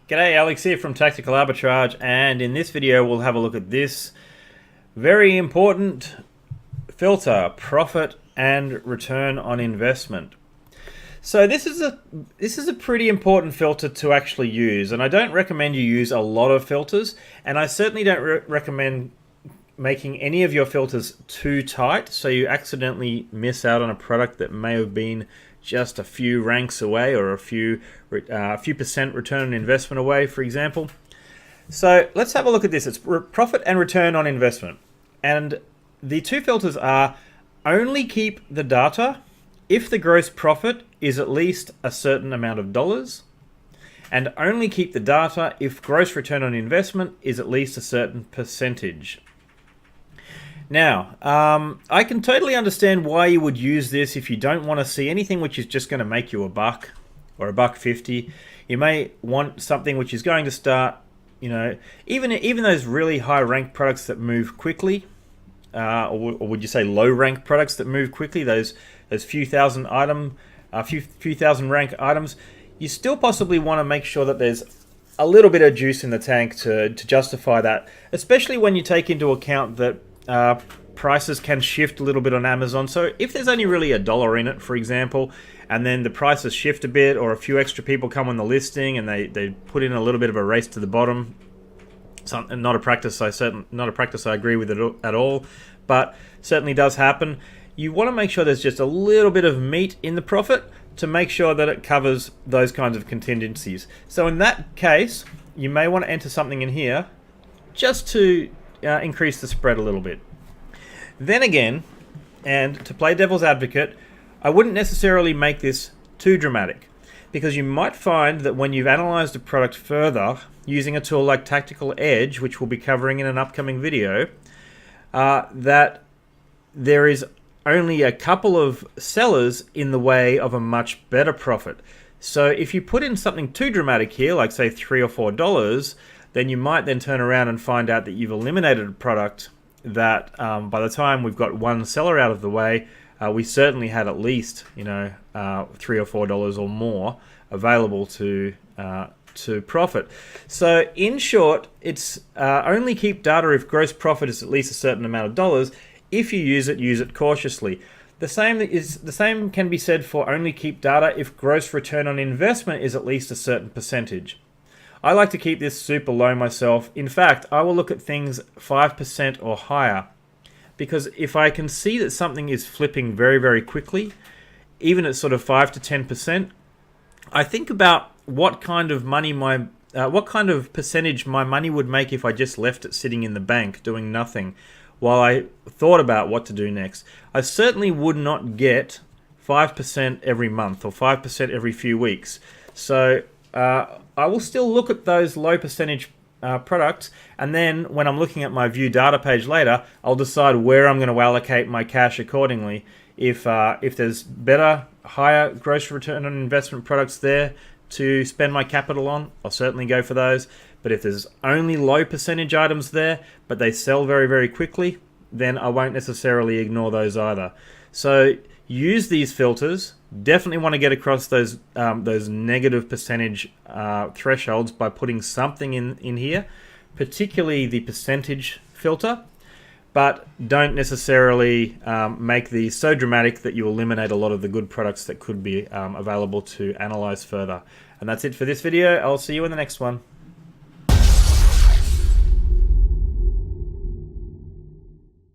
G'day, Alex here from Tactical Arbitrage, and in this video we'll have a look at this very important filter, profit and return on investment. So this is a pretty important filter to actually use, and I don't recommend you use a lot of filters, and I certainly don't recommend making any of your filters too tight so you accidentally miss out on a product that may have been just a few ranks away or a few percent return on investment away, for example. So let's have a look at this. It's profit and return on investment. And the two filters are only keep the data if the gross profit is at least a certain amount of dollars, and only keep the data if gross return on investment is at least a certain percentage. Now, I can totally understand why you would use this if you don't want to see anything which is just going to make you a buck or $1.50. You may want something which is going to start, even those really high ranked products that move quickly, or would you say low ranked products that move quickly, those few thousand rank items, you still possibly want to make sure that there's a little bit of juice in the tank to justify that, especially when you take into account that prices can shift a little bit on Amazon. So if there's only really $1 in it, for example, and then the prices shift a bit, or a few extra people come on the listing and they put in a little bit of a race to the bottom, not a practice I agree with it at all, but certainly does happen. You want to make sure there's just a little bit of meat in the profit to make sure that it covers those kinds of contingencies. So in that case, you may want to enter something in here just to increase the spread a little bit. Then again, and to play devil's advocate, I wouldn't necessarily make this too dramatic, because you might find that when you've analyzed a product further using a tool like Tactical Edge, which we'll be covering in an upcoming video, that there is only a couple of sellers in the way of a much better profit. So if you put in something too dramatic here, like say $3 or $4, then you might then turn around and find out that you've eliminated a product that by the time we've got one seller out of the way, we certainly had at least $3 or $4 or more available to profit. So in short, it's only keep data if gross profit is at least a certain amount of dollars. If you use it cautiously. The same can be said for only keep data if gross return on investment is at least a certain percentage. I like to keep this super low myself. In fact, I will look at things 5% or higher, because if I can see that something is flipping very, very quickly, even at sort of 5 to 10%, I think about what kind of percentage my money would make if I just left it sitting in the bank doing nothing while I thought about what to do next. I certainly would not get 5% every month or 5% every few weeks. So I will still look at those low percentage products, and then when I'm looking at my view data page later, I'll decide where I'm going to allocate my cash accordingly. If there's better, higher gross return on investment products there to spend my capital on, I'll certainly go for those. But if there's only low percentage items there, but they sell very, very quickly, then I won't necessarily ignore those either. So use these filters. Definitely want to get across those negative percentage thresholds by putting something in here, particularly the percentage filter. But don't necessarily make these so dramatic that you eliminate a lot of the good products that could be available to analyze further. And that's it for this video. I'll see you in the next one.